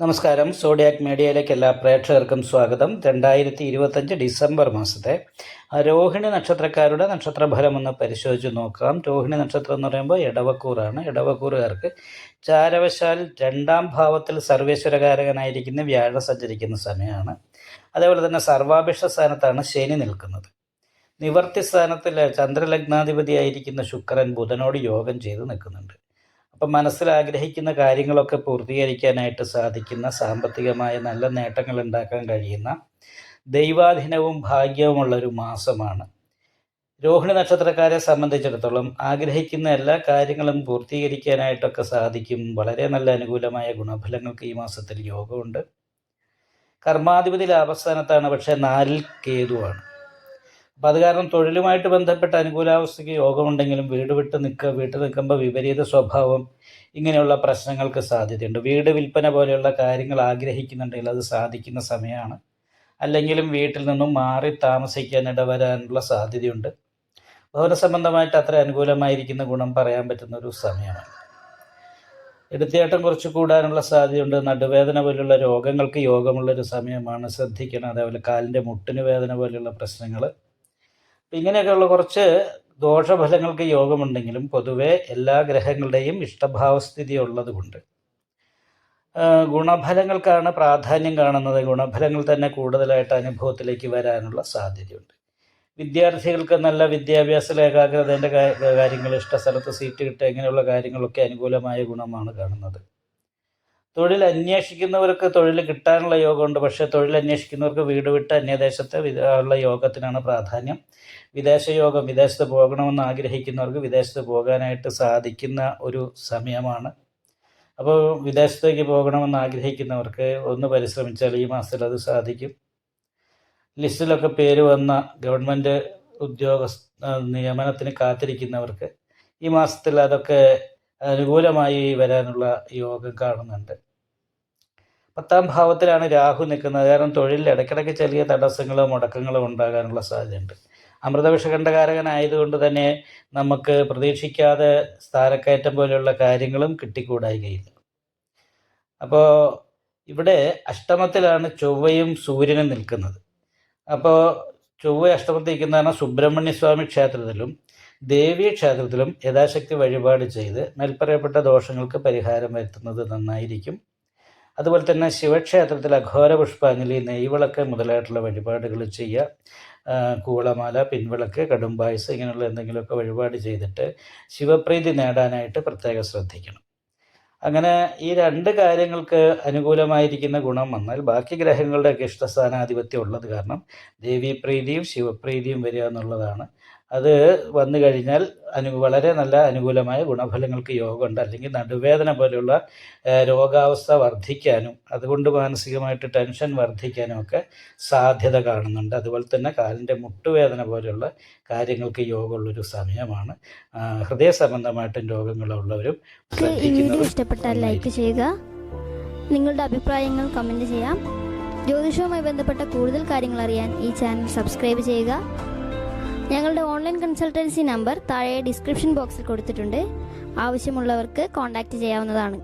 നമസ്കാരം. സോഡിയാക് മീഡിയയിലേക്ക് എല്ലാ പ്രേക്ഷകർക്കും സ്വാഗതം. 2025 ഡിസംബർ മാസത്തെ രോഹിണി നക്ഷത്രക്കാരുടെ നക്ഷത്രഫലം ഒന്ന് പരിശോധിച്ച് നോക്കാം. രോഹിണി നക്ഷത്രം എന്ന് പറയുമ്പോൾ ഇടവക്കൂറാണ്. ഇടവക്കൂറുകാർക്ക് ചാരവശാൽ 2ാം ഭാവത്തിൽ സർവേശ്വരകാരകനായിരിക്കുന്ന വ്യാഴം സഞ്ചരിക്കുന്ന സമയമാണ്. അതേപോലെ തന്നെ സർവാഭിഷ്ട സ്ഥാനത്താണ് ശനി നിൽക്കുന്നത്. നിവർത്തി സ്ഥാനത്തിൽ ചന്ദ്രലഗ്നാധിപതിയായിരിക്കുന്ന ശുക്രൻ ബുധനോട് യോഗം ചെയ്ത് നിൽക്കുന്നുണ്ട്. അപ്പം മനസ്സിൽ ആഗ്രഹിക്കുന്ന കാര്യങ്ങളൊക്കെ പൂർത്തീകരിക്കാനായിട്ട് സാധിക്കുന്ന, സാമ്പത്തികമായ നല്ല നേട്ടങ്ങൾ ഉണ്ടാക്കാൻ കഴിയുന്ന, ദൈവാധീനവും ഭാഗ്യവുമുള്ളൊരു മാസമാണ്. രോഹിണി നക്ഷത്രക്കാരെ സംബന്ധിച്ചിടത്തോളം ആഗ്രഹിക്കുന്ന എല്ലാ കാര്യങ്ങളും പൂർത്തീകരിക്കാനായിട്ടൊക്കെ സാധിക്കും. വളരെ നല്ല അനുകൂലമായ ഗുണഫലങ്ങൾക്ക് ഈ മാസത്തിൽ യോഗമുണ്ട്. കർമാധിപതി ലാഭസ്ഥാനത്താണ്, പക്ഷേ 4ൽ കേതുവാണ്. അപ്പം അത് കാരണം തൊഴിലുമായിട്ട് ബന്ധപ്പെട്ട അനുകൂലാവസ്ഥയ്ക്ക് യോഗമുണ്ടെങ്കിലും വീട്ടിൽ നിൽക്കുമ്പോൾ വിപരീത സ്വഭാവം, ഇങ്ങനെയുള്ള പ്രശ്നങ്ങൾക്ക് സാധ്യതയുണ്ട്. വീട് വിൽപ്പന പോലെയുള്ള കാര്യങ്ങൾ ആഗ്രഹിക്കുന്നുണ്ടെങ്കിൽ അത് സാധിക്കുന്ന സമയമാണ്. അല്ലെങ്കിലും വീട്ടിൽ നിന്നും മാറി താമസിക്കാൻ ഇടവരാനുള്ള സാധ്യതയുണ്ട്. ഭവന സംബന്ധമായിട്ട് അത്ര അനുകൂലമായിരിക്കുന്ന ഗുണം പറയാൻ പറ്റുന്ന ഒരു സമയമാണ്. എടുത്തിയാട്ടം കുറച്ച് കൂടാനുള്ള സാധ്യതയുണ്ട്. നടുവേദന പോലുള്ള രോഗങ്ങൾക്ക് യോഗമുള്ളൊരു സമയമാണ്, ശ്രദ്ധിക്കണം. അതേപോലെ കാലിൻ്റെ മുട്ടിന് വേദന പോലെയുള്ള പ്രശ്നങ്ങൾ, ഇങ്ങനെയൊക്കെയുള്ള കുറച്ച് ദോഷഫലങ്ങൾക്ക് യോഗമുണ്ടെങ്കിലും പൊതുവെ എല്ലാ ഗ്രഹങ്ങളുടെയും ഇഷ്ടഭാവസ്ഥിതി ഉള്ളത് കൊണ്ട് ഗുണഫലങ്ങൾക്കാണ് പ്രാധാന്യം കാണുന്നത്. ഗുണഫലങ്ങൾ തന്നെ കൂടുതലായിട്ട് അനുഭവത്തിലേക്ക് വരാനുള്ള സാധ്യതയുണ്ട്. വിദ്യാർത്ഥികൾക്ക് നല്ല വിദ്യാഭ്യാസ ഏകാഗ്രതേൻ്റെ കാര്യങ്ങൾ, ഇഷ്ടസ്ഥലത്ത് സീറ്റ് കിട്ടുക, ഇങ്ങനെയുള്ള കാര്യങ്ങളൊക്കെ അനുകൂലമായ ഗുണമാണ് കാണുന്നത്. തൊഴിൽ അന്വേഷിക്കുന്നവർക്ക് തൊഴിൽ കിട്ടാനുള്ള യോഗമുണ്ട്. പക്ഷേ തൊഴിൽ അന്വേഷിക്കുന്നവർക്ക് വീട് വിട്ട് അന്യദേശത്തെ ഉള്ള യോഗത്തിനാണ് പ്രാധാന്യം. വിദേശയോഗം, വിദേശത്ത് പോകണമെന്ന് ആഗ്രഹിക്കുന്നവർക്ക് വിദേശത്ത് പോകാനായിട്ട് സാധിക്കുന്ന ഒരു സമയമാണ്. അപ്പോൾ വിദേശത്തേക്ക് പോകണമെന്ന് ആഗ്രഹിക്കുന്നവർക്ക് ഒന്ന് പരിശ്രമിച്ചാൽ ഈ മാസത്തിൽ അത് സാധിക്കും. ലിസ്റ്റിലൊക്കെ പേര് വന്ന ഗവൺമെൻറ് നിയമനത്തിന് കാത്തിരിക്കുന്നവർക്ക് ഈ മാസത്തിൽ അതൊക്കെ അനുകൂലമായി വരാനുള്ള യോഗം കാണുന്നുണ്ട്. 10ാം ഭാവത്തിലാണ് രാഹു നിൽക്കുന്നത്. കാരണം തൊഴിലിൽ ഇടയ്ക്കിടയ്ക്ക് ചെറിയ തടസ്സങ്ങളോ മുടക്കങ്ങളോ ഉണ്ടാകാനുള്ള സാധ്യതയുണ്ട്. അമൃതവിഷകണ്ഠകാരകനായതുകൊണ്ട് തന്നെ നമുക്ക് പ്രതീക്ഷിക്കാതെ സ്ഥാനക്കയറ്റം പോലെയുള്ള കാര്യങ്ങളും കിട്ടിക്കൂടായികയില്ല. അപ്പോൾ ഇവിടെ അഷ്ടമത്തിലാണ് ചൊവ്വയും സൂര്യനും നിൽക്കുന്നത്. അപ്പോൾ ചൊവ്വ അഷ്ടമത്തിൽ നിൽക്കുന്നതാണ് സുബ്രഹ്മണ്യ സ്വാമി ക്ഷേത്രത്തിലും ദേവീ ക്ഷേത്രത്തിലും യഥാശക്തി വഴിപാട് ചെയ്ത് മേൽപ്പറയപ്പെട്ട ദോഷങ്ങൾക്ക് പരിഹാരം വരുത്തുന്നത് നന്നായിരിക്കും. അതുപോലെ തന്നെ ശിവക്ഷേത്രത്തിൽ അഘോര പുഷ്പാഞ്ജലി, നെയ്വിളക്ക് മുതലായിട്ടുള്ള വഴിപാടുകൾ ചെയ്യുക. കൂളമാല, പിൻവിളക്ക്, കടുംപായസം, ഇങ്ങനെയുള്ള എന്തെങ്കിലുമൊക്കെ വഴിപാട് ചെയ്തിട്ട് ശിവപ്രീതി നേടാനായിട്ട് പ്രത്യേകം ശ്രദ്ധിക്കണം. അങ്ങനെ ഈ 2 കാര്യങ്ങൾക്ക് അനുകൂലമായിരിക്കുന്ന ഗുണം വന്നാൽ ബാക്കി ഗ്രഹങ്ങളുടെയൊക്കെ ഇഷ്ടസ്ഥാനാധിപത്യം ഉള്ളത് കാരണം ദേവീപ്രീതിയും ശിവപ്രീതിയും വരിക എന്നുള്ളതാണ്. അത് വന്നു കഴിഞ്ഞാൽ വളരെ നല്ല അനുകൂലമായ ഗുണഫലങ്ങൾക്ക് യോഗമുണ്ട്. അല്ലെങ്കിൽ നടുവേദന പോലെയുള്ള രോഗാവസ്ഥ വർദ്ധിക്കാനും അതുകൊണ്ട് മാനസികമായിട്ട് ടെൻഷൻ വർദ്ധിക്കാനും ഒക്കെ സാധ്യത കാണുന്നുണ്ട്. അതുപോലെ തന്നെ കാലിൻ്റെ മുട്ടുവേദന പോലെയുള്ള കാര്യങ്ങൾക്ക് യോഗമുള്ളൊരു സമയമാണ്. ഹൃദയ സംബന്ധമായിട്ടും രോഗങ്ങളുള്ളവരും ശ്രദ്ധിക്കുന്നത്. ഇഷ്ടപ്പെട്ടാൽ ലൈക്ക് ചെയ്യുക, നിങ്ങളുടെ അഭിപ്രായങ്ങൾ കമൻറ്റ് ചെയ്യാം. ജ്യോതിഷവുമായി ബന്ധപ്പെട്ട കൂടുതൽ കാര്യങ്ങൾ അറിയാൻ ഈ ചാനൽ സബ്സ്ക്രൈബ് ചെയ്യുക. ഞങ്ങളുടെ ഓൺലൈൻ കൺസൾട്ടൻസി നമ്പർ താഴെ ഡിസ്ക്രിപ്ഷൻ ബോക്സിൽ കൊടുത്തിട്ടുണ്ട്. ആവശ്യമുള്ളവർക്ക് കോൺടാക്റ്റ് ചെയ്യാവുന്നതാണ്.